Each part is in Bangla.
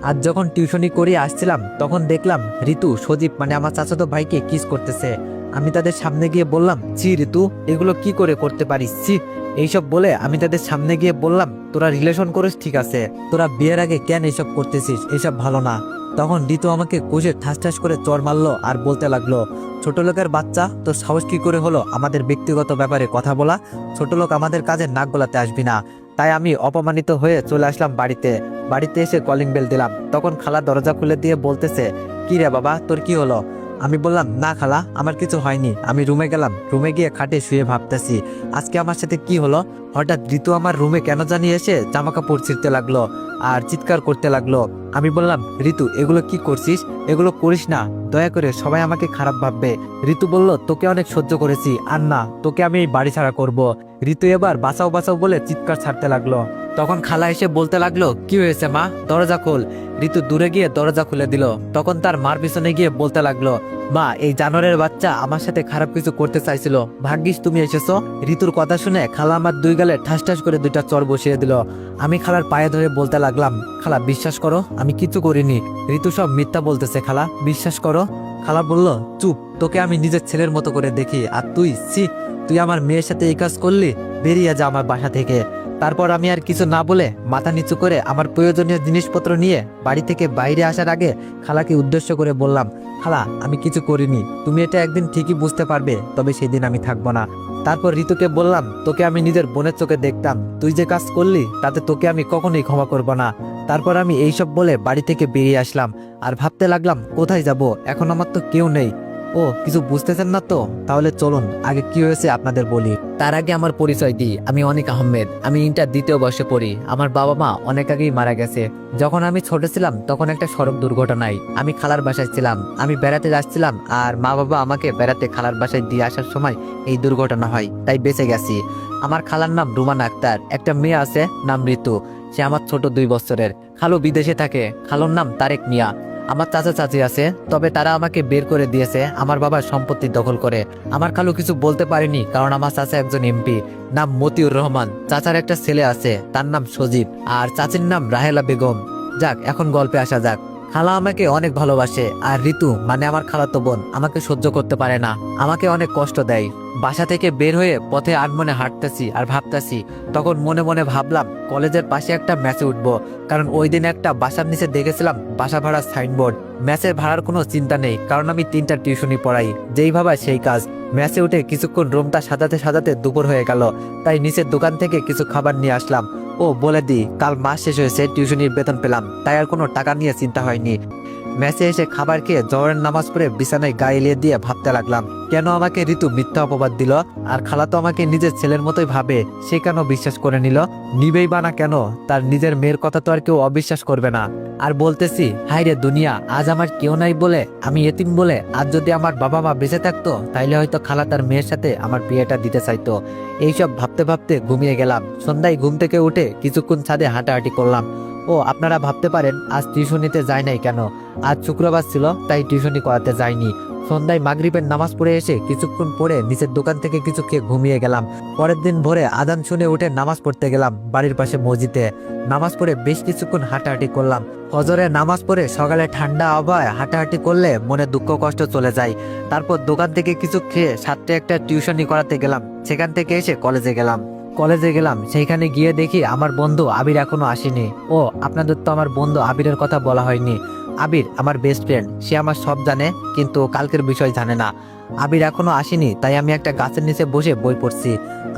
আজ যখন টিউশনি করে আসছিলাম তখন দেখলাম ঋতু সজীব মানে আমার চাচাতো ভাইকে কিস করতেছে। আমি তাদের সামনে গিয়ে বললাম, ছি ঋতু, এগুলো কি করে করতে পারিস, ছি। এইসব বলে আমি তাদের সামনে গিয়ে বললাম, তোরা রিলেশন করিস ঠিক আছে, তোরা বিয়ের আগে কেন এইসব করতেছিস, এইসব ভালো না। তখন ঋতু আমাকে কষে ঠাস ঠাস করে চড় মারলো আর বলতে লাগলো, ছোট লোকের বাচ্চা, তোর সাহস কি করে হলো আমাদের ব্যক্তিগত ব্যাপারে কথা বলা? ছোট লোক আমাদের কাজে নাক গলাতে আসবি না। তাই আমি অপমানিত হয়ে চলে আসলাম বাড়িতে। বাড়িতে এসে কলিং বেল দিলাম, তখন খালা দরজা খুলে দিয়ে বলতেছে, কি রে বাবা, তোর কি হলো? আমি বললাম, না খালা, আমার কিছু হয়নি। আমি রুমে গেলাম, রুমে গিয়ে খাটে শুয়ে ভাবতেছি আজকে আমার সাথে কি হলো। হঠাৎ ঋতু আমার রুমে কেন জানি এসে জামা কাপড় ছিঁড়তে লাগলো আর চিৎকার করতে লাগলো। আমি বললাম, ঋতু, এগুলো কি করছিস? এগুলো করিস না, দয়া করে, সবাই আমাকে খারাপ ভাববে। ঋতু বলল, তোকে অনেক সহ্য করেছি, আর না, তোকে আমি এই বাড়ি ছাড়া করব। ঋতু এবার বাঁচাও বাঁচাও বলে চিৎকার ছাড়তে লাগলো। তখন খালা এসে বলতে লাগলো, কি হয়েছে মা, দরজা খোল। ঋতু দূরে গিয়ে দরজা খুলে দিল। তখন তার মার পিছনে গিয়ে বলতে লাগলো, মা, এই জানোয়ারের বাচ্চা আমার সাথে খারাপ কিছু করতে চাইছিল, ভাগ্যিস তুমি এসেছো। ঋতুর কথা শুনে খালা আমার দুই গালে ঠাস ঠাস করে দুইটা চর বসিয়ে দিল। আমি খালার পায়ে ধরে বলতে লাগলাম, খালা বিশ্বাস করো, আমি কিছু করিনি। ঋতু সব মিথ্যা বলতেছে, খালা বিশ্বাস করো। খালা বলল, চুপ, তোকে আমি নিজের ছেলের মতো করে দেখি, আর তুই, ছি, তুই আমার মেয়ের সাথে এই কাজ করলি, বেরিয়ে যা আমার বাসা থেকে। তারপর আমি আর কিছু না বলে মাথা নিচু করে আমার প্রয়োজনীয় জিনিসপত্র নিয়ে বাড়ি থেকে বাইরে আসার আগে খালাকে উদ্দেশ্য করে বললাম, খালা, আমি কিছু করিনি, তুমি এটা একদিন ঠিকই বুঝতে পারবে, তবে সেদিন আমি থাকবো না। তারপর ঋতুকে বললাম, তোকে আমি নিজের বোনের চোখে দেখতাম, তুই যে কাজ করলি তাতে তোকে আমি কখনোই ক্ষমা করব না। তারপর আমি এইসব বলে বাড়ি থেকে বেরিয়ে আসলাম আর ভাবতে লাগলাম, কোথায় যাব, এখন আমার তো কেউ নেই। ও, কিছু বুঝতেছেন না তো? তাহলে চলুন আগে কি হয়েছে আপনাদের বলি। তার আগে আমার পরিচয় দিই, আমি অনিক আহমেদ। আমি ইন্টার দ্বিতীয় বর্ষে পড়ি। আমার বাবা মা অনেক আগেই মারা গেছে। যখন আমি ছোট ছিলাম তখন একটা সড়ক দুর্ঘটনায় আমি খালার বাসায় ছিলাম। আমি বেড়াতে যাচ্ছিলাম আর মা বাবা আমাকে বেড়াতে খালার বাসায় দিয়ে আসার সময় এই দুর্ঘটনা হয়, তাই বেঁচে গেছি। আমার খালার নাম রুমান আক্তার, একটা মেয়ে আছে নাম ঋতু, সে আমার ছোট 2 বছরের। খালু বিদেশে থাকে, খালুর নাম তারেক মিয়া। আমার চাচা চাচি আছে, তবে তারা আমাকে বের করে দিয়েছে আমার বাবার সম্পত্তি দখল করে। আমার খালু কিছু বলতে পারেনি, কারণ আমার চাচা একজন এমপি, নাম মতিউর রহমান। চাচার একটা ছেলে আছে, তার নাম সজীব, আর চাচির নাম রাহেলা বেগম। যাক, এখন গল্পে আসা যাক। খালা আমাকে অনেক ভালোবাসে, আর ঋতু মানে আমার খালাতো বোন আমাকে সহ্য করতে পারে না, আমাকে অনেক কষ্ট দেয়। বাসা থেকে বের হয়ে পথে আনমনে হাঁটতেছি আর ভাবতেছি, তখন মনে মনে ভাবলাম কলেজের পাশে একটা ম্যাচে উঠবো, কারণ ওই দিন একটা বাসার নিচে দেখেছিলাম বাসা ভাড়ার সাইনবোর্ড। ম্যাচের ভাড়ার কোনো চিন্তা নেই, কারণ আমি 3টা টিউশনি পড়াই, যেই ভাবা সেই কাজ। ম্যাচে উঠে কিছুক্ষণ রুমটা সাজাতে সাজাতে দুপুর হয়ে গেল, তাই নিচের দোকান থেকে কিছু খাবার নিয়ে আসলাম। ও বলে দি, কাল মাস শেষ হয়েছে, টিউশনির বেতন পেলাম, তাই আর কোনো টাকা নিয়ে চিন্তা হয়নি। ম্যাচে এসে খাবার খেয়ে জোহরের নামাজ পড়ে বিছানায় গায়ে এলিয়ে দিয়ে ভাবতে লাগলাম, কেন আমাকে ঋতু মিথ্যা অপবাদ দিল, আর খালা তো আমাকে নিজের ছেলের মতোই ভাবে, সে কেন বিশ্বাস করে নিল? নিবেই বা না কেন? তার নিজের মেয়ের কথা তো আর কেউ অবিশ্বাস করবে না। আর বলতেছি, হাই রে দুনিয়া, আজ আমার কেউ নাই বলে, আমি এতিম বলে, আজ যদি আমার বাবা মা বেঁচে থাকতো তাইলে হয়তো খালা তার মেয়ের সাথে আমার বিয়েটা দিতে চাইতো। এইসব ভাবতে ভাবতে ঘুমিয়ে গেলাম। সন্ধ্যায় ঘুম থেকে উঠে কিছুক্ষণ ছাদে হাঁটাহাঁটি করলাম। ও, আপনারা ভাবতে পারেন আজ টিউশনিতে যাই নাই কেন। আজ শুক্রবার ছিল, তাই টিউশনি করাতে যাইনি। সন্ধ্যায় মাগরিবের নামাজ পড়ে এসে কিছুক্ষণ পরে নিচের দোকান থেকে কিছু খেয়ে ঘুমিয়ে গেলাম। পরের দিন ভোরে আজান শুনে উঠে নামাজ পড়তে গেলাম বাড়ির পাশে মসজিদে। নামাজ পড়ে বেশ কিছুক্ষণ হাঁটাহাঁটি করলাম। ফজরে নামাজ পড়ে সকালে ঠান্ডা আবহাওয়ায় হাঁটাহাঁটি করলে মনে দুঃখ কষ্ট চলে যায়। তারপর দোকান থেকে কিছু খেয়ে 7টায় একটা টিউশনি করাতে গেলাম। সেখান থেকে এসে কলেজে গেলাম। সেইখানে গিয়ে দেখি আমার বন্ধু আবির এখনো আসেনি। ও, আপনাদের তো আমার বন্ধু আবিরের কথা বলা হয়নি। আবির আমার বেস্ট ফ্রেন্ড, সে আমার সব জানে, কিন্তু কালকের বিষয় জানে না। আবির এখনো আসেনি, তাই আমি একটা গাছের নিচে বসে বই পড়ছি।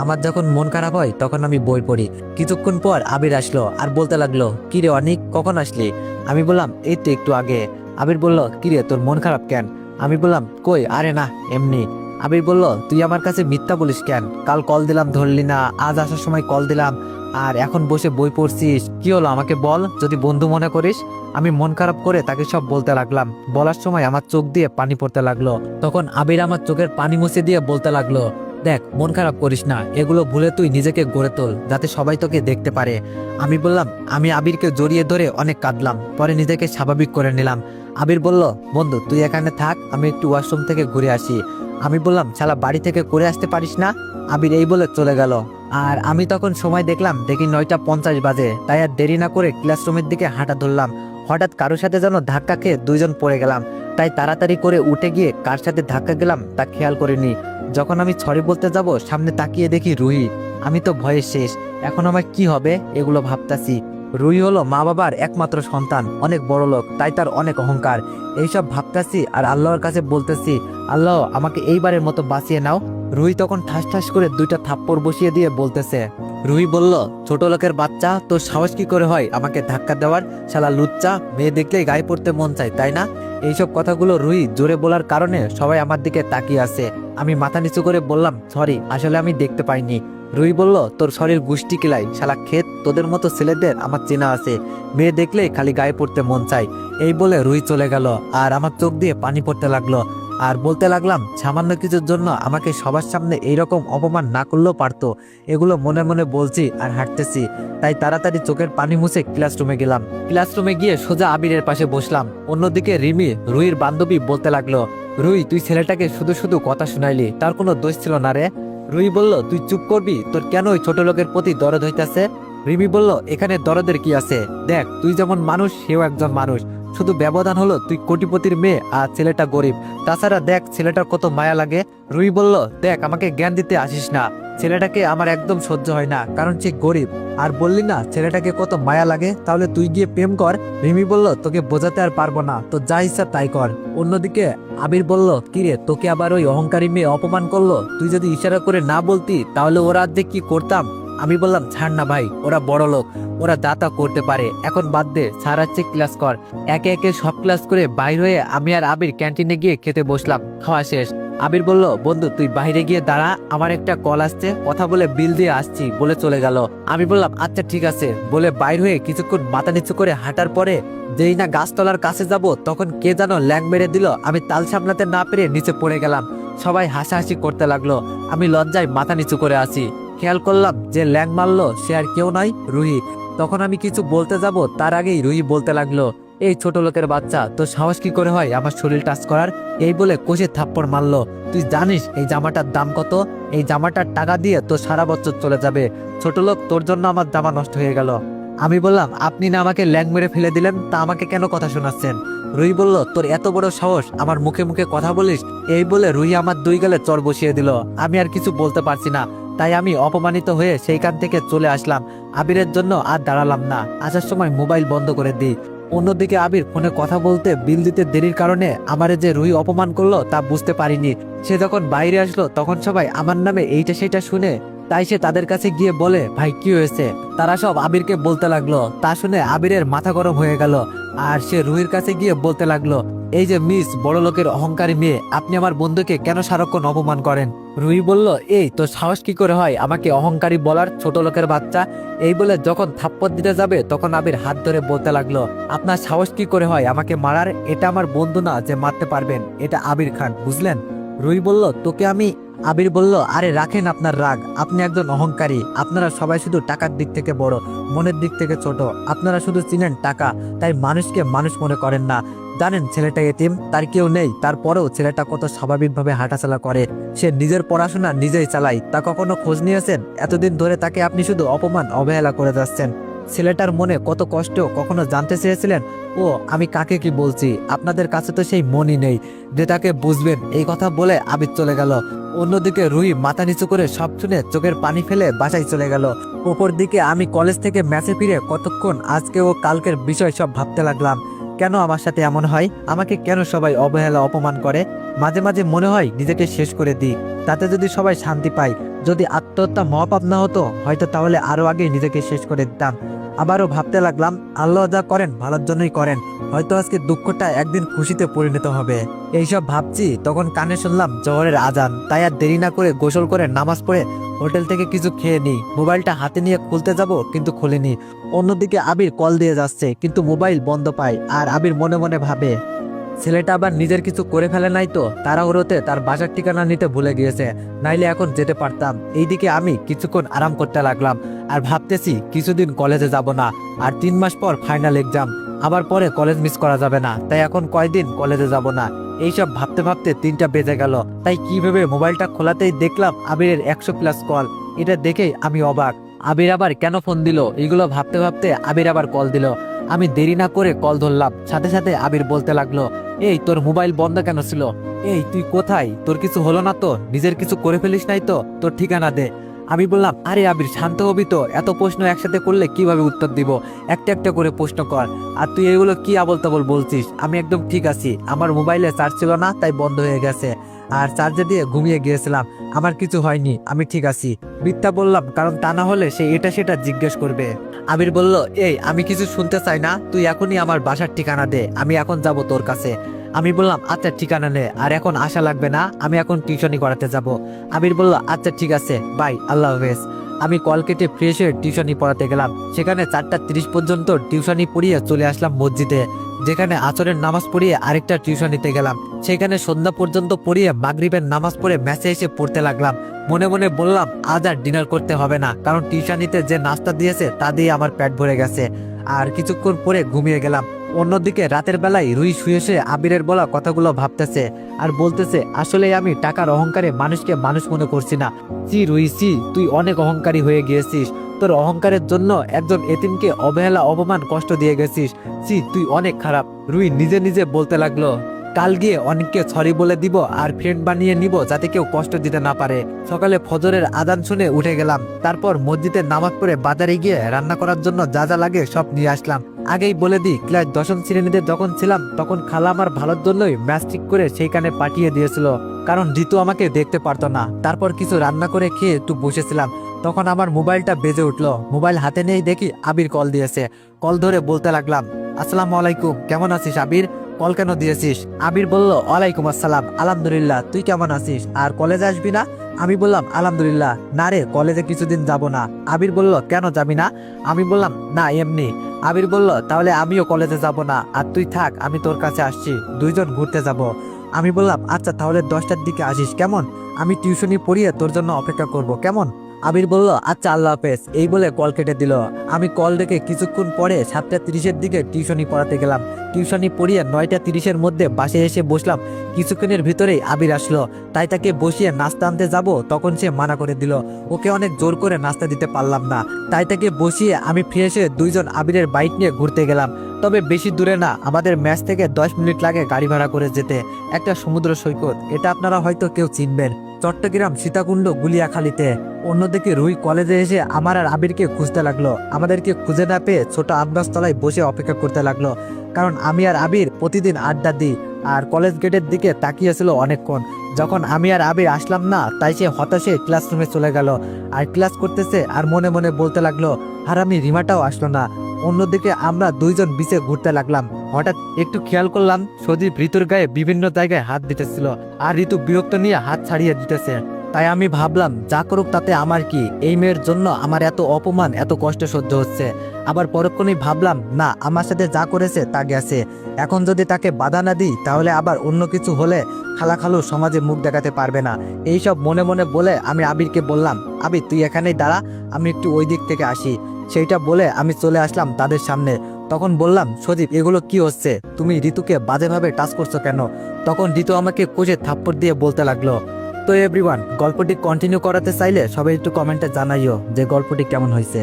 আমার যখন মন খারাপ হয় তখন আমি বই পড়ি। কিছুক্ষণ পর আবির আসলো আর বলতে লাগলো, কিরে অনিক, কখন আসলি? আমি বললাম, এই তো একটু আগে। আবির বলল, কিরে, তোর মন খারাপ কেন? আমি বললাম, কই, আরে না, এমনি। আবির বলল, তুই আমার কাছে মিথ্যা বলিস কেন? কাল কল দিলাম ধরলি না, আজ আসার সময় কল দিলাম, আর এখন বসে বই পড়ছিস, কি হলো আমাকে বল, যদি বন্ধু মনে করিস। আমি মন খারাপ করে তাকে সব বলতে লাগলাম। বলার সময় আমার চোখ দিয়ে পানি পড়তে লাগলো। তখন আবির আমার চোখের পানি মুছে দিয়ে বলতে লাগলো, দেখ, মন খারাপ করিস না, এগুলো ভুলে তুই নিজেকে গড়ে তোল, যাতে সবাই তোকে দেখতে পারে। আমি বললাম, আমি আবিরকে জড়িয়ে ধরে অনেক কাঁদলাম, পরে নিজেকে স্বাভাবিক করে নিলাম। আবির বলল, বন্ধু তুই এখানে থাক, আমি একটু ওয়াশরুম থেকে ঘুরে আসি। আমি বললাম, শালা বাড়ি থেকে করে আসতে পারিস না? আবির এই বলে চলে গেল। আর আমি তখন সময় দেখি 9টা 50 বাজে, তাই আর দেরি না করে ক্লাসরুমের দিকে হাঁটা ধরলাম। হঠাৎ কারোর সাথে যেন ধাক্কা খেয়ে দুইজন পড়ে গেলাম, তাই তাড়াতাড়ি করে উঠে গিয়ে কার সাথে ধাক্কা গেলাম তা খেয়াল করিনি। যখন আমি সরি বলতে যাব সামনে তাকিয়ে দেখি রুহি। আমি তো ভয়ে শেষ, এখন আমার কি হবে এগুলো ভাবতাছি। রুহি হলো মা বাবার একমাত্র সন্তান, অনেক বড় লোক, তাই তার অনেক অহংকার। এইসব ভাবতাছি আর আল্লাহর কাছে বলতেছি, আল্লাহ আমাকে এইবারের মতো বাঁচিয়ে নাও। রুহি তখন ঠাস ঠাস করে দুইটা থাপ্পড় বসিয়ে দিয়ে বলতেছে। রুহি বলল, ছোট লোকের বাচ্চা, তোর সাহস কি করে হয় আমাকে ধাক্কা দেওয়ার? শালা লুচ্চা, মেয়ে দেখলেই গায়ে পড়তে মন চায় তাই না? এইসব কথাগুলো রুহি জোরে বলার কারণে সবাই আমার দিকে তাকিয়ে আছে। আমি মাথা নিচু করে বললাম, সরি, আসলে আমি দেখতে পাইনি। রুহি বলল, তোর শরীর গুষ্টি কিলাই, শালা ক্ষেত, তোদের মতো ছেলেদের আমার চেনা আছে, মেয়ে দেখলেই খালি গায়ে পড়তে মন চায়। এই বলে রুহি চলে গেল আর আমার চোখ দিয়ে পানি পড়তে লাগলো। আর বলতে লাগলাম, সামান্য কিছুর জন্য আমাকে সবার সামনে এইরকম অপমান না করলেও পারতো। এগুলো মনে মনে বলছি আর হাঁটতেছি। তাই তাড়াতাড়ি চোখের পানি মুছে ক্লাসরুমে গেলাম। ক্লাসরুমে গিয়ে সোজা আবিরের পাশে বসলাম। অন্যদিকে রিমি, রুহির বান্ধবী, বলতে লাগলো, রুহি তুই ছেলেটাকে শুধু শুধু কথা শুনাইলি, তার কোনো দোষ ছিল না রে। রুহি বলল, তুই চুপ করবি, তোর কেন ওই ছোট লোকের প্রতি দরদ হইতাছে? রিমি বলল, এখানে দরদের কি আছে? দেখ, তুই যেমন মানুষ সেও একজন মানুষ, শুধু ব্যবধান হলো তুই কোটিপতির মেয়ে আর ছেলেটা গরিব। তাছাড়া দেখ ছেলেটার কত মায়া লাগে। রুহি বলল, দেখ আমাকে জ্ঞান দিতে আসিস না, ছেলেটাকে আমার একদম সহ্য হয় না, কারণ সে গরিব। আর বললি না ছেলেটাকে কত মায়া লাগে, তাহলে তুই গিয়ে প্রেম কর। রিমি বলল, তোকে বোঝাতে আর পারবো না, তো যা ইচ্ছা তাই কর। অন্যদিকে আবির বলল, কিরে তোকে আবার ওই অহংকারী মেয়ে অপমান করলো, তুই যদি ইশারা করে না বলতি তাহলে ওরা আজ কি করতাম। আমি বললাম, ছাড় না ভাই, ওরা বড় লোক, ওরা দাতা করতে পারে, এখন বাদ দে, স্যার আছে ক্লাস কর। একে একে সব ক্লাস করে বাইর হয়ে আমি আর আবির ক্যান্টিনে গিয়ে খেতে বসলাম। খাওয়া শেষ। আবির বলল, বন্ধু তুই বাইরে গিয়ে দাঁড়া, আমার একটা কল আসছে, কথা বলে বিল দিয়ে আসছি বলে চলে গেল। আমি বললাম, আচ্ছা ঠিক আছে বলে বাইর হয়ে কিছুক্ষণ মাথা নিচু করে হাঁটার পরে যেই না গাছতলার কাছে যাব তখন কে যেন ল্যাং মেরে দিল। আমি তাল সামলাতে না পেরে নিচে পড়ে গেলাম। সবাই হাসাহাসি করতে লাগলো। আমি লজ্জায় মাথা নিচু করে আছি। খেয়াল করলাম যে ল্যাং মারলো সে আর কেউ নয়, রুহি। তখন আমি কিছু বলতে যাব তার আগেই রুহি বলতে লাগলো, এই ছোট লোকের বাচ্চা, তোর সাহস কি করে হয় আমার শরীর টাচ করার? এই বলে কষে থাপ্পড় মারলো। তুই জানিস এই জামাটার দাম কত? এই জামাটার টাকা দিয়ে তোর সারা বছর চলে যাবে। ছোট লোক, তোর জন্য আমার জামা নষ্ট হয়ে গেল। আমি বললাম, আপনি না আমাকে ল্যাং মেরে ফেলে দিলেন, তা আমাকে কেন কথা শোনাচ্ছেন? রুহি বলল, তোর এত বড় সাহস আমার মুখে মুখে কথা বলিস? এই বলে রুহি আমার দুই গালে চড় বসিয়ে দিল। আমি আর কিছু বলতে পারছি না, তাই আমি অপমানিত হয়ে সেইখান থেকে চলে আসলাম। আবিরের জন্য আর দাঁড়ালাম না, আসার সময় মোবাইল বন্ধ করে দিই। অন্যদিকে আবির ফোনে কথা বলতে বিল দিতে দেরির কারণে আমারে যে রুহি অপমান করলো তা বুঝতে পারিনি। সে যখন বাইরে আসলো তখন সবাই আমার নামে এইটা সেটা শুনে, তাই সে তাদের কাছে গিয়ে বলে, ভাই কি হয়েছে? তারা সব আবিরকে বলতে লাগলো। তা শুনে আবিরের মাথা গরম হয়ে গেল আর সে রুহির কাছে গিয়ে বলতে লাগলো, এই যে মিস বড় লোকের অহংকারী মেয়ে, আপনি আমার বন্ধুকে কেন সারাক্ষণ অপমান করেন? রুহি বলল, এই তোর সাহস কি করে হয় আমাকে অহংকারী বলার, ছোট লোকের বাচ্চা? এই বলে যখন থাপ্পড় দিতে যাবে তখন আবির হাত ধরে বলতে লাগলো, আপনার সাহস কি করে হয় আমাকে মারার? এটা আমার বন্ধু না যে মারতে পারবেন, এটা আবির খান, বুঝলেন? রুহি বলল, তোকে আমি। আবির বলল, আরে রাখেন আপনার রাগ, আপনি একজন অহংকারী। আপনারা সবাই শুধু টাকার দিক থেকে বড়, মনের দিক থেকে ছোট। আপনারা শুধু চিনেন টাকা, তাই মানুষকে মানুষ মনে করেন না। জানেন ছেলেটা এতিম, তার কেউ নেই, তারপরেও ছেলেটা কত স্বাভাবিকভাবে হাঁটাচলা করে। সে নিজের পড়াশোনা নিজেই চালায়, তা কখনো খোঁজ নিয়েছেন? এতদিন ধরে তাকে আপনি শুধু অপমান অবহেলা করে যাচ্ছেন। ছেলেটার মনে কত কষ্ট কখনো জানতে চেয়েছিলেন? ও আমি কাকে কি বলছি, আপনাদের কাছে তো সেই মনই নেই যে তাকে বুঝবেন। এই কথা বলে আবির চলে গেল। অন্যদিকে রুহি মাথা নিচু করে সব শুনে চোখের পানি ফেলে বাসায় চলে গেল। ওপর দিকে আমি কলেজ থেকে ম্যাচে ফিরে কতক্ষণ আজকে ও কালকের বিষয় সব ভাবতে লাগলাম। কেন আমার সাথে এমন হয়? আমাকে কেন সবাই অবহেলা অপমান করে? মাঝে মাঝে মনে হয় নিজেকে শেষ করে দিই, তাতে যদি সবাই শান্তি পায়। যদি আত্মহত্যা মহাপাপ না হতো হয়তো তাহলে আরো আগে নিজেকে শেষ করে দিতাম। আবারও ভাবতে লাগলাম, আল্লাহ যা করেন ভালোর জন্যই করেন, হয়তো আজকে দুঃখটা একদিন খুশিতে পরিণত হবে। এইসব ভাবছি তখন কানে শুনলাম জোহরের আজান। তাই আর দেরি না করে গোসল করে নামাজ পড়ে হোটেল থেকে কিছু খেয়ে নিই। মোবাইলটা হাতে নিয়ে খুলতে যাব কিন্তু খুলিনি। অন্যদিকে আবির কল দিয়ে যাচ্ছে কিন্তু মোবাইল বন্ধ পায়। আর আবির মনে মনে ভাবে, ছেলেটা আবার নিজের কিছু করে ফেলে নাই তো? তাড়াহুড়োতে তার বাসার ঠিকানা নিতে ভুলে গিয়েছে, নাইলে এখন যেতে পারতাম। এইদিকে আমি কিছুক্ষণ আরাম করতে লাগলাম আর ভাবতেছি কিছুদিন কলেজে যাব না। আর 3 মাস পর ফাইনাল এক্সাম, আবার পরে কলেজ মিস করা যাবে না, তাই এখন কয়দিন কলেজে যাব না। এইসব ভাবতে ভাবতে 3টা বেজে গেল। তাই কি ভেবে মোবাইলটা খোলাতেই দেখলাম আবিরের 100+ কল। এটা দেখেই আমি অবাক। আবির আবার কেন ফোন দিল এগুলো ভাবতে ভাবতে আবির আবার কল দিল। আমি দেরি না করে কল ধরলাম, সাথে সাথে আবির বলতে লাগলো, এই তোর মোবাইল বন্ধ কেন ছিল? এই তুই কোথায়? তোর কিছু হলো না তো? নিজের কিছু করে ফেলিস নাই তো? তোর ঠিকানা দে। আমি বললাম, আরে আবির শান্ত হবি তো, এত প্রশ্ন একসাথে করলে কিভাবে উত্তর দিব? একটা একটা করে প্রশ্ন কর। আর তুই এগুলো কি আবল তাবল বলছিস? আমি একদম ঠিক আছি, আমার মোবাইলে চার্জ ছিল না তাই বন্ধ হয়ে গেছে, আর চার্জে দিয়ে ঘুমিয়ে গিয়েছিলাম, আমার কিছু হয়নি, আমি ঠিক আছি। মিথ্যা বললাম, কারণ তা না হলে সে এটা সেটা জিজ্ঞেস করবে। আবির বলল, এই আমি কিছু শুনতে চাই না, তুই এখনই আমার বাসার ঠিকানা দে, আমি এখন যাব তোর কাছে। আমি বললাম, আচ্ছা ঠিকানা নে, আর এখন আসা লাগবে না, আমি এখন টিউশনি করাতে যাব। আবির বলল, আচ্ছা ঠিক আছে, বাই, আল্লাহ হাফেজ। আমি কল কেটে ফ্রেশ হয়ে টিউশনি পড়াতে গেলাম। সেখানে 4:30 পর্যন্ত টিউশনি পড়িয়ে চলে আসলাম মসজিদে, যেখানে আসরের নামাজ পড়িয়ে আরেকটা টিউশনিতে গেলাম। সেখানে সন্ধ্যা পর্যন্ত পড়িয়ে মাগরিবের নামাজ পড়ে ম্যাচে এসে পড়তে লাগলাম। মনে মনে বললাম, আজ আর ডিনার করতে হবে না, কারণ টিউশনিতে যে নাস্তা দিয়েছে তা দিয়ে আমার পেট ভরে গেছে। আর কিছুক্ষণ পরে ঘুমিয়ে গেলাম। অন্যদিকে রাতের বেলায় রুই শুয়ে শুয়ে আবিরের বলা কথাগুলো ভাবতেছে আর বলতেছে, আসলে আমি টাকার অহংকারে মানুষকে মানুষ মনে করছি না। চি রুই চি, তুই অনেক অহংকারী হয়ে গিয়েছিস, তোর অহংকারের জন্য একজন এতিমকে অবহেলা অপমান কষ্ট দিয়ে গেছিস। চি, তুই অনেক খারাপ। রুই নিজে নিজে বলতে লাগলো, কাল গিয়ে অনেককে সরি বলে দিব আর ফ্রেন্ড বানিয়ে নিব, যাতে কেউ কষ্ট দিতে না পারে। সকালে ফজরের আজান শুনে উঠে গেলাম, তারপর মসজিদে নামাজ পড়ে বাজারে গিয়ে রান্না করার জন্য যা যা লাগে সব নিয়ে আসলাম। আগেই বলে দিই, ক্লাস 10ম শ্রেণীতে যখন ছিলাম তখন খালা আমার ভালোর জন্যই ম্যাচ ঠিক করে সেইখানে পাঠিয়ে দিয়েছিল, কারণ ঋতু আমাকে দেখতে পারতো না। তারপর কিছু রান্না করে খেয়ে একটু বসেছিলাম, তখন আমার মোবাইলটা বেজে উঠলো। মোবাইল হাতে নিয়েই দেখি আবির কল দিয়েছে। কল ধরে বলতে লাগলাম, আসসালামু আলাইকুম, কেমন আছিস আবির? কল কেন দিয়েছিস? আবির বলল, ওয়ালাইকুম আসসালাম, আলহামদুলিল্লাহ, তুই কেমন আছিস? আর কলেজে আসবি না? আমি বললাম, আলহামদুলিল্লাহ। না রে, কলেজে কিছুদিন যাব না। আবির বলল, কেন যাবি না? আমি বললাম, না এমনি। আবির বলল, তাহলে আমিও কলেজে যাব না, আর তুই থাক, আমি তোর কাছে আসছি, দুইজন ঘুরতে যাব। আমি বললাম, আচ্ছা তাহলে 10টার দিকে আসিস, কেমন? আমি টিউশনি পড়িয়ে তোর জন্য অপেক্ষা করব, কেমন? আবির বলল, আচ্ছা আল্লাহ হাফেজ, এই বলে কল কেটে দিল। আমি কল রেখে কিছুক্ষণ পরে 7:30-এর দিকে টিউশনি পড়াতে গেলাম। টিউশনি পড়িয়ে 9:30-এর মধ্যে বাসায় এসে বসলাম। কিছুক্ষণের ভিতরেই আবির আসলো, তাই তাকে বসিয়ে নাস্তা আনতে যাব, তখন সে মানা করে দিল। ওকে অনেক জোর করে নাস্তা দিতে পারলাম না, তাই তাকে বসিয়ে আমি ফ্রেশ হয়ে দুইজন আবিরের বাইক নিয়ে ঘুরতে গেলাম। তবে বেশি দূরে না, আমাদের ম্যাচ থেকে 10 মিনিট লাগে গাড়ি ভাড়া করে যেতে। একটা সমুদ্র সৈকত, এটা আপনারা হয়তো কেউ চিনবেন, চট্টগ্রাম সীতাকুণ্ড গুলিয়াখালীতে। অন্যদিকে রুই কলেজে এসে আমার আর আবিরকে খুঁজতে লাগলো। আমাদেরকে খুঁজে না পেয়ে ছোট আমগাছ তলায় বসে অপেক্ষা করতে লাগলো, কারণ আমি আর আবির প্রতিদিন আড্ডা দিই, আর কলেজ গেটের দিকে তাকিয়েছিল অনেকক্ষণ। যখন আমি আর আবির আসলাম না, তাই সে হতাশে ক্লাসরুমে চলে গেল আর ক্লাস করতেছে, আর মনে মনে বলতে লাগলো, আর আমি রিমাটাও আসলো না। অন্যদিকে আমরা দুইজন বিচে ঘুরতে লাগলাম। হঠাৎ একটু খেয়াল করলাম, সজীব ঋতুর গায়ে বিভিন্ন জায়গায় হাত দিতেছিল, আর ঋতু বিরক্ত নিয়ে হাত ছাড়িয়ে দিতেছে। তাই আমি ভাবলাম, যা করুক তাতে আমার কি, এই মেয়ের জন্য আমার এত অপমান, এত কষ্ট সহ্য হচ্ছে। আবার পরক্ষণেই ভাবলাম, না, আমার সাথে যা করেছে তা গেছে, এখন যদি তাকে বাধা না দিই তাহলে আবার অন্য কিছু হলে খালাখালু সমাজে মুখ দেখাতে পারবে না। এইসব মনে মনে বলে আমি আবিরকে বললাম, আবির তুই এখানেই দাঁড়া, আমি একটু ওই দিক থেকে আসি। সেইটা বলে আমি চলে আসলাম তাদের সামনে। তখন বললাম, সজীব এগুলো কি হচ্ছে? তুমি ঋতুকে বাজেভাবে টাচ করছো কেন? তখন ঋতু আমাকে কোজে থাপ্পড় দিয়ে বলতে লাগলো। তো এভরিওয়ান, গল্পটি কন্টিনিউ করাতে চাইলে সবাই একটু কমেন্টে জানাইও যে গল্পটি কেমন হয়েছে।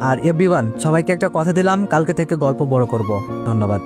আর এভরিওয়ান, সবাইকে একটা কথা দিলাম, কালকে থেকে গল্প বড় করব। ধন্যবাদ।